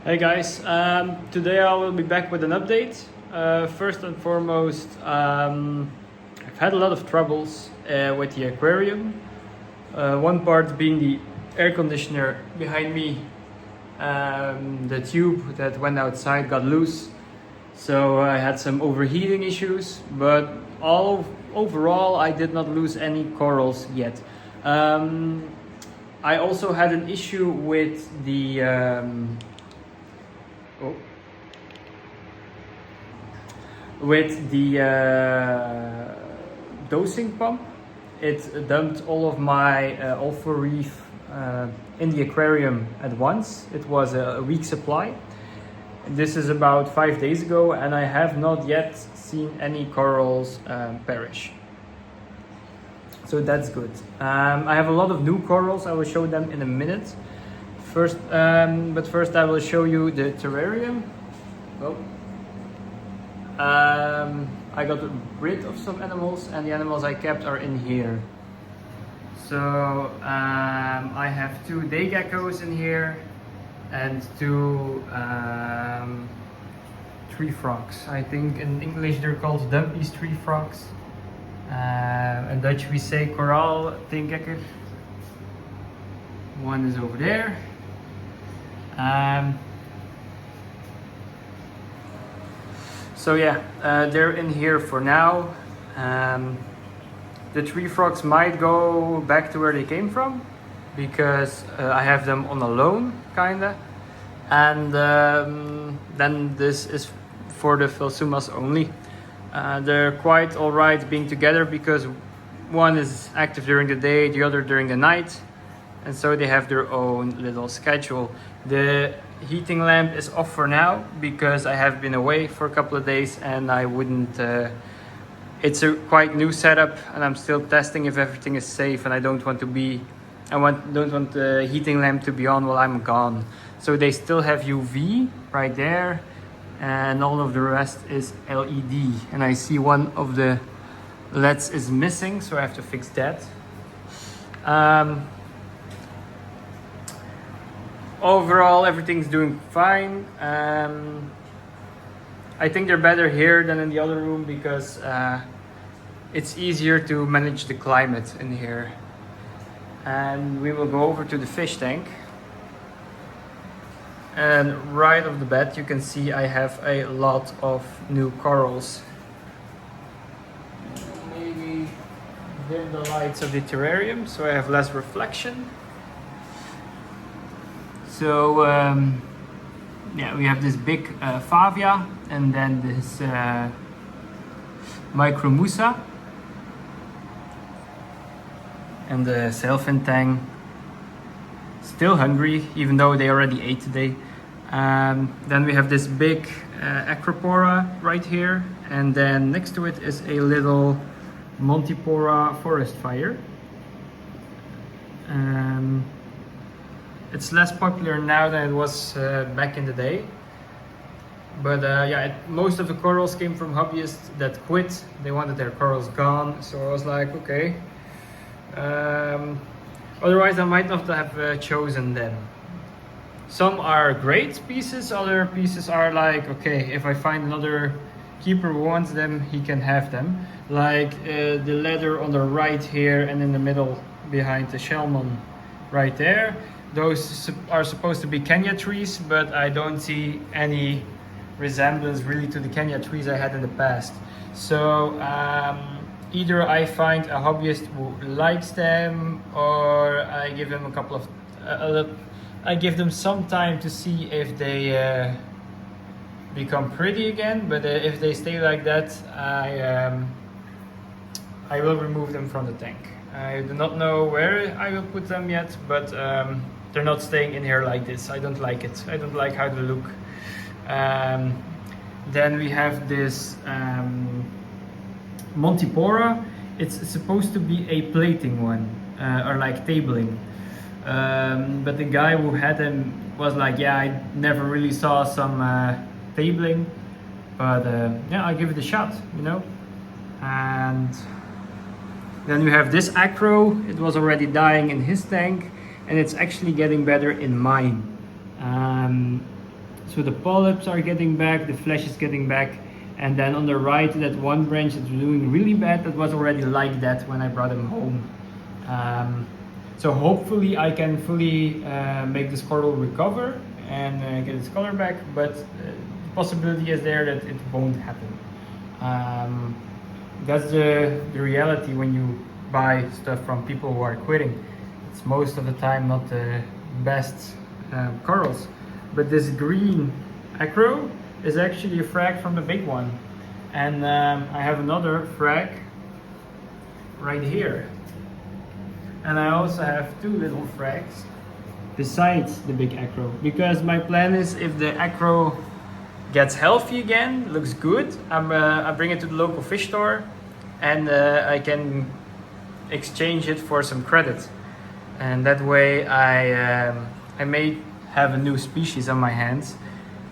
Hey guys, today I will be back with an update. First and foremost, I've had a lot of troubles with the aquarium. One part being the air conditioner behind me. The tube that went outside got loose, so I had some overheating issues. But overall, I did not lose any corals yet. I also had an issue with the dosing pump. It dumped all of my alpha reef in the aquarium at once. It was a week supply. This is about 5 days ago, and I have not yet seen any corals perish. So that's good. I have a lot of new corals. I will show them in a minute. But first I will show you the terrarium. Oh. I got rid of some animals, and the animals I kept are in here. So I have 2 day geckos in here and 2 tree frogs. I think in English they're called dumpies tree frogs. In Dutch we say koraal teengekker. One is over there. So yeah, they're in here for now. The tree frogs might go back to where they came from, because I have them on a loan, kinda. And then this is for the Philsumas only. They're quite alright being together, because one is active during the day, the other during the night. And so they have their own little schedule. The heating lamp is off for now because I have been away for a couple of days, and I wouldn't it's a quite new setup, and I'm still testing if everything is safe, and I don't want the heating lamp to be on while I'm gone. So they still have UV right there, and all of the rest is LED. And I see one of the LEDs is missing, so I have to fix that. Overall, everything's doing fine. I think they're better here than in the other room, because it's easier to manage the climate in here. And we will go over to the fish tank. And right off the bat, you can see I have a lot of new corals. Maybe dim the lights of the terrarium so I have less reflection. So yeah, we have this big Favia, and then this Micromusa, and the sailfin tang, still hungry even though they already ate today. Then we have this big Acropora right here, and then next to it is a little Montipora forest fire. It's less popular now than it was back in the day. But yeah, most of the corals came from hobbyists that quit. They wanted their corals gone, so I was like, okay. Otherwise I might not have chosen them. Some are great pieces, other pieces are like, okay, if I find another keeper who wants them, he can have them. Like the leather on the right here, and in the middle behind the Shellman right there. Those are supposed to be Kenya trees, but I don't see any resemblance really to the Kenya trees I had in the past. So either I find a hobbyist who likes them, or I give them a couple of I give them some time to see if they become pretty again. But if they stay like that, I will remove them from the tank. I do not know where I will put them yet, but they're not staying in here like this. I don't like it. I don't like how they look. Then we have this Montipora. It's supposed to be a plating one, or like tabling. But the guy who had them was like, yeah, I never really saw some tabling. But yeah, I'll give it a shot, you know. And then we have this acro. It was already dying in his tank, and it's actually getting better in mine. So the polyps are getting back, the flesh is getting back, and then on the right, that one branch that's doing really bad, that was already like that when I brought him home. So hopefully I can fully make this coral recover and get its color back, but the possibility is there that it won't happen. That's the reality when you buy stuff from people who are quitting. It's most of the time not the best corals. But this green acro is actually a frag from the big one. And I have another frag right here. And I also have two little frags besides the big acro. Because my plan is, if the acro gets healthy again, looks good, I bring it to the local fish store and I can exchange it for some credit. And that way I may have a new species on my hands,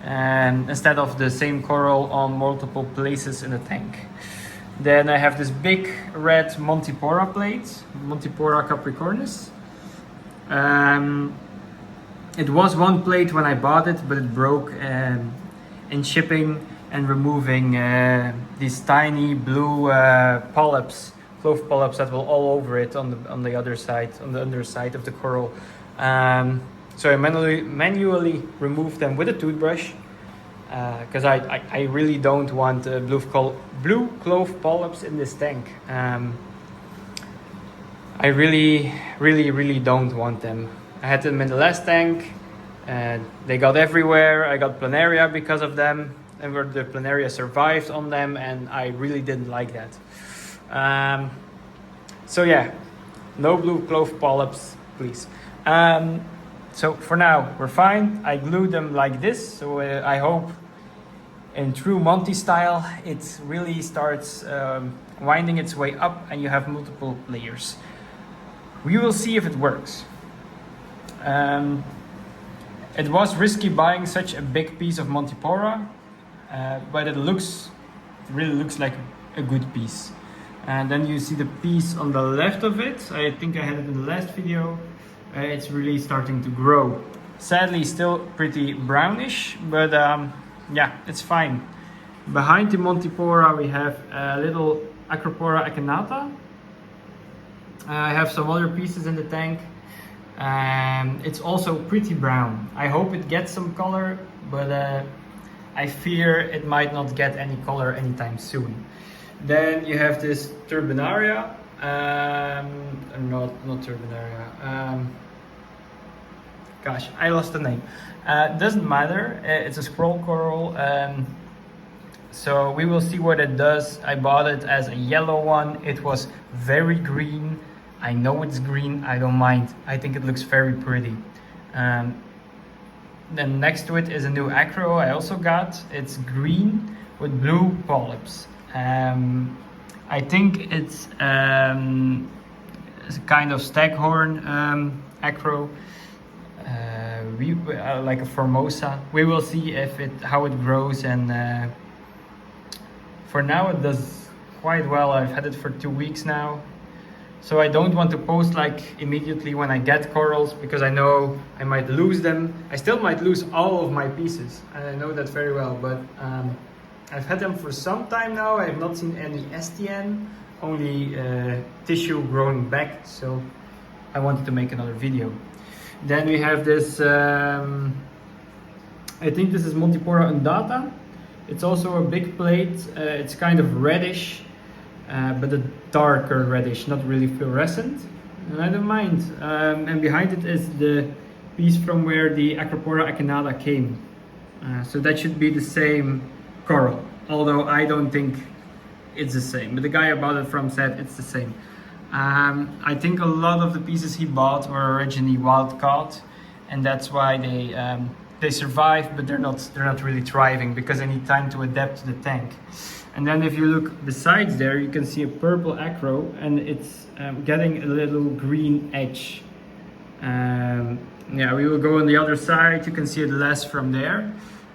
and instead of the same coral on multiple places in the tank. Then I have this big red Montipora plate, Montipora capricornis. It was one plate when I bought it, but it broke in shipping and removing these tiny blue polyps, clove polyps that were all over it on the other side, on the underside of the coral. So I manually removed them with a toothbrush, because I really don't want blue clove polyps in this tank. I really don't want them. I had them in the last tank, and they got everywhere. I got planaria because of them, and where the planaria survived on them, and I really didn't like that. So yeah, no blue clove polyps, please. So for now, we're fine. I glued them like this, so I hope in true Monty style, it really starts winding its way up and you have multiple layers. We will see if it works. It was risky buying such a big piece of Montipora, but it really looks like a good piece. And then you see the piece on the left of it. I think I had it in the last video. It's really starting to grow. Sadly, still pretty brownish, but yeah, it's fine. Behind the Montipora, we have a little Acropora acanata. I have some other pieces in the tank. It's also pretty brown. I hope it gets some color, but I fear it might not get any color anytime soon. Then you have this Turbinaria. Not Turbinaria. Gosh, I lost the name. Doesn't matter. It's a scroll coral. So we will see what it does. I bought it as a yellow one. It was very green. I know it's green. I don't mind. I think it looks very pretty. Then next to it is a new acro I also got. It's green with blue polyps. I think it's a kind of staghorn acro, like a Formosa. We will see how it grows, and for now it does quite well. I've had it for 2 weeks now, so I don't want to post like immediately when I get corals, because I know I might lose them. I still might lose all of my pieces, and I know that very well, but I've had them for some time now. I have not seen any STN, only tissue growing back, so I wanted to make another video. Then we have this, I think this is Montipora undata. It's also a big plate. It's kind of reddish, but a darker reddish, not really fluorescent. And I don't mind. And behind it is the piece from where the Acropora acanada came. So that should be the same coral, although I don't think it's the same, but the guy I bought it from said it's the same. I think a lot of the pieces he bought were originally wild caught, and that's why they survive, but they're not really thriving, because they need time to adapt to the tank. And then if you look besides there, you can see a purple acro, and it's getting a little green edge. Yeah, we will go on the other side. You can see it less from there,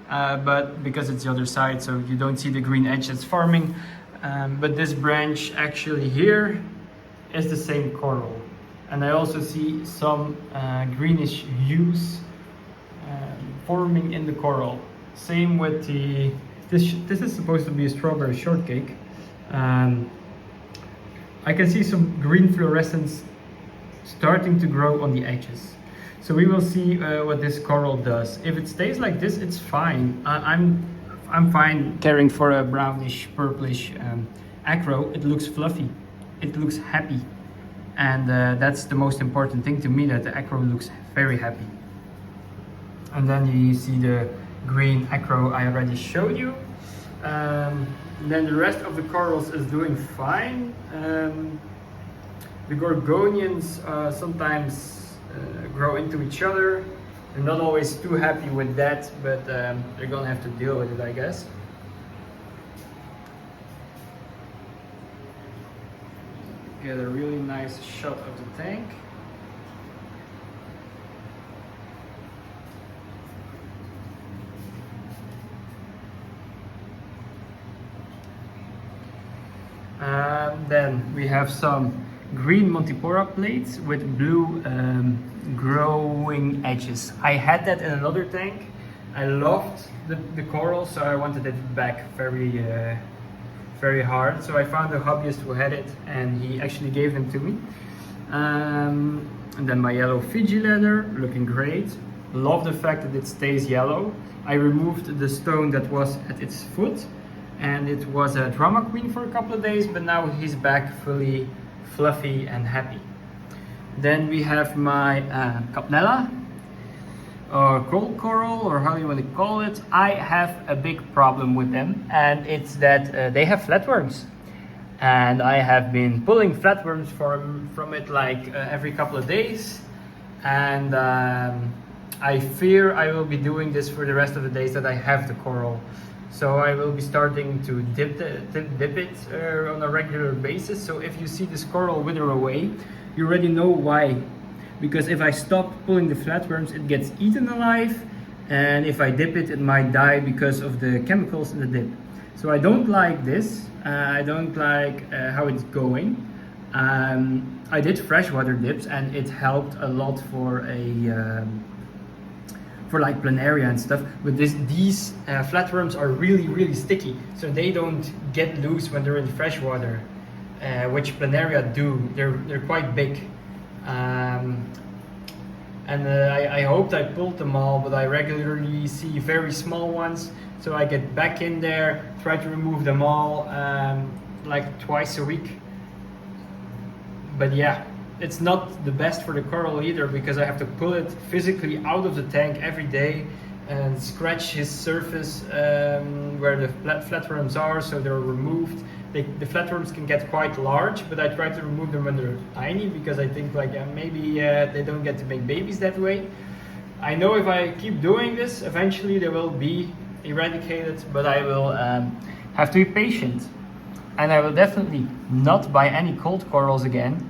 but because it's the other side, so you don't see the green edge that's forming. But this branch actually here is the same coral, and I also see some greenish hues forming in the coral. Same with the, this is supposed to be a strawberry shortcake. I can see some green fluorescence starting to grow on the edges. So we will see what this coral does. If it stays like this, it's fine. I'm fine caring for a brownish, purplish acro. It looks fluffy. It looks happy. And that's the most important thing to me, that the acro looks very happy. And then you see the green acro I already showed you. Then the rest of the corals is doing fine. The gorgonians sometimes grow into each other. I'm not always too happy with that, but they're gonna have to deal with it, I guess. Get a really nice shot of the tank. Then we have some green Montipora plates with blue growing edges. I had that in another tank. I loved the coral, so I wanted it back very hard. So I found a hobbyist who had it, and he actually gave them to me. And then my yellow Fiji leather, looking great. Love the fact that it stays yellow. I removed the stone that was at its foot, and it was a drama queen for a couple of days, but now he's back fully fluffy and happy. Then we have my Capnella, or gold coral, or how you want to call it. I have a big problem with them, and it's that they have flatworms. And I have been pulling flatworms from it like every couple of days. And I fear I will be doing this for the rest of the days that I have the coral. So I will be starting to dip it on a regular basis. So if you see this coral wither away, you already know why. Because if I stop pulling the flatworms, it gets eaten alive. And if I dip it, it might die because of the chemicals in the dip. So I don't like this. I don't like how it's going. I did freshwater dips, and it helped a lot for like planaria and stuff. But these flatworms are really sticky, so they don't get loose when they're in freshwater, which planaria do. They're quite big. I hoped I pulled them all, but I regularly see very small ones. So I get back in there, try to remove them all, like twice a week. But yeah, it's not the best for the coral either, because I have to pull it physically out of the tank every day and scratch his surface where the flatworms are, so they're removed. The flatworms can get quite large, but I try to remove them when they're tiny, because I think like maybe they don't get to make babies that way. I know if I keep doing this, eventually they will be eradicated, but I will have to be patient. And I will definitely not buy any cold corals again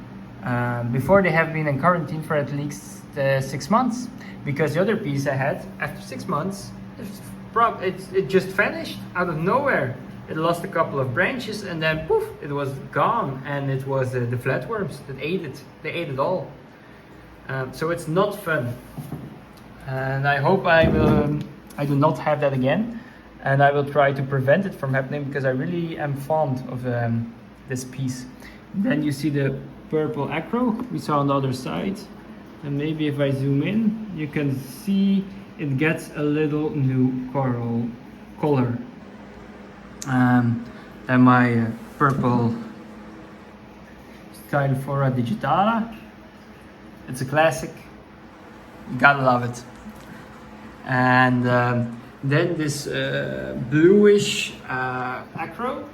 before they have been in quarantine for at least 6 months, because the other piece I had, after 6 months, it just vanished out of nowhere. It lost a couple of branches, and then poof, it was gone. And it was the flatworms that ate it. They ate it all. So it's not fun. And I hope I do not have that again. And I will try to prevent it from happening, because I really am fond of this piece. Then you see the purple acro we saw on the other side. And maybe if I zoom in, you can see it gets a little new coral color. And my purple Styliflora digitata. It's a classic. You gotta love it. And then this bluish acro.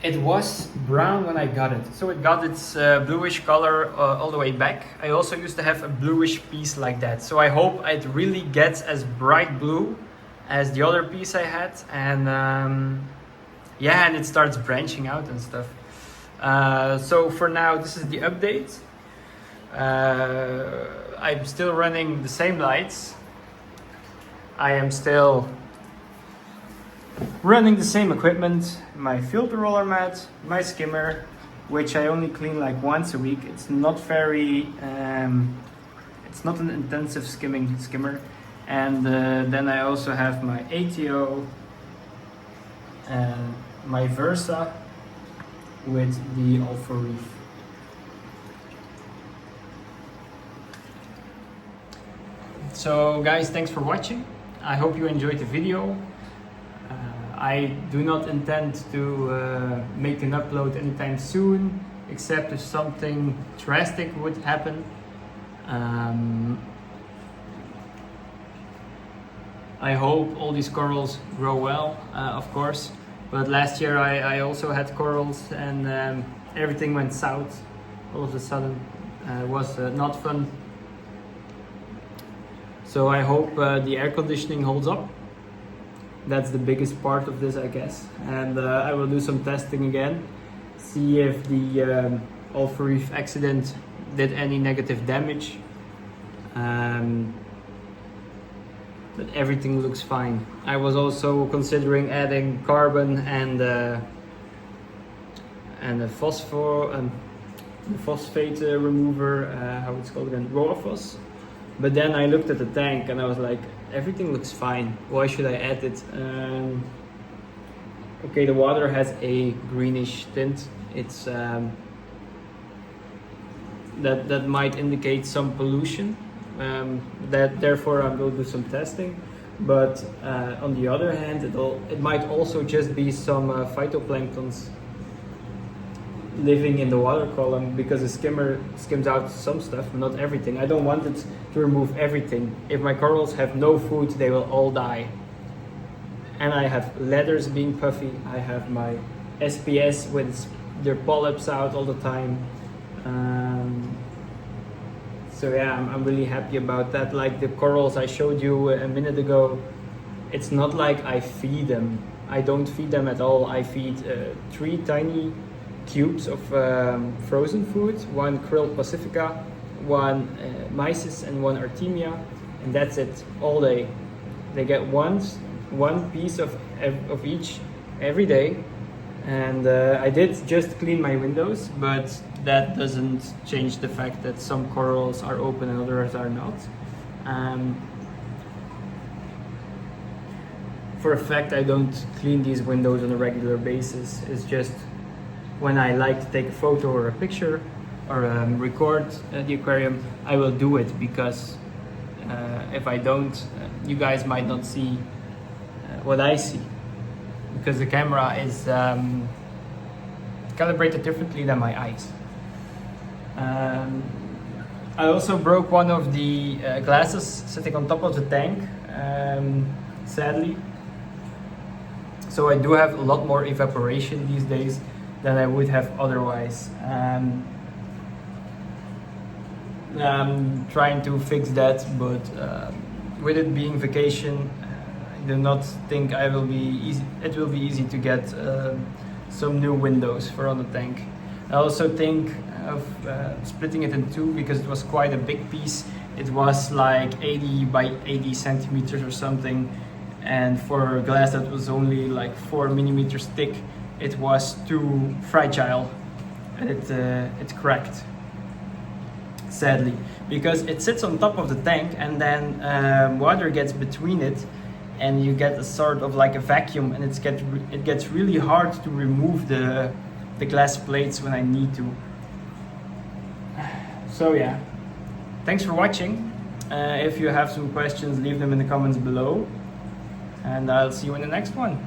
It was brown when I got it, so it got its bluish color all the way back. I also used to have a bluish piece like that, so I hope it really gets as bright blue as the other piece I had. And yeah, and it starts branching out and stuff. So for now, this is the update. I'm still running the same lights. I am still running the same equipment, my filter roller mat, my skimmer, which I only clean like once a week. It's not very, it's not an intensive skimmer. And then I also have my ATO and my Versa with the Alpha Reef. So guys, thanks for watching. I hope you enjoyed the video. I do not intend to make an upload anytime soon, except if something drastic would happen. I hope all these corals grow well, of course. But last year I also had corals and everything went south all of a sudden. It was not fun. So I hope the air conditioning holds up. That's the biggest part of this, I guess. And I will do some testing again, see if the Alpha Reef accident did any negative damage. But everything looks fine. I was also considering adding carbon and a phosphate remover, how it's called again, ROAPHOS. But then I looked at the tank and I was like, everything looks fine. Why should I add it? Okay, the water has a greenish tint. It's that might indicate some pollution. Therefore I will do some testing. But on the other hand, it might also just be some phytoplanktons living in the water column, because the skimmer skims out some stuff, but not everything. I don't want it to remove everything. If my corals have no food, they will all die. And I have leathers being puffy. I have my SPS with their polyps out all the time. So yeah, I'm really happy about that. Like the corals I showed you a minute ago, it's not like I feed them. I don't feed them at all. I feed 3 tiny cubes of frozen food, 1 krill pacifica, 1 mysis and 1 artemia, and that's it all day. They get one piece of each every day. And I did just clean my windows, but that doesn't change the fact that some corals are open and others are not. For a fact, I don't clean these windows on a regular basis. It's just when I like to take a photo or a picture or record the aquarium, I will do it, because if I don't, you guys might not see what I see, because the camera is calibrated differently than my eyes. I also broke one of the glasses sitting on top of the tank, sadly. So I do have a lot more evaporation these days than I would have otherwise. I'm trying to fix that, but with it being vacation, I do not think it will be easy to get some new windows for on the tank. I also think of splitting it in 2, because it was quite a big piece. It was like 80 by 80 centimeters or something, and for glass that was only like 4 millimeters thick, it was too fragile, and it cracked, sadly, because it sits on top of the tank, and then water gets between it, and you get a sort of like a vacuum, and it gets really hard to remove the glass plates when I need to. So yeah, thanks for watching. If you have some questions, leave them in the comments below, and I'll see you in the next one.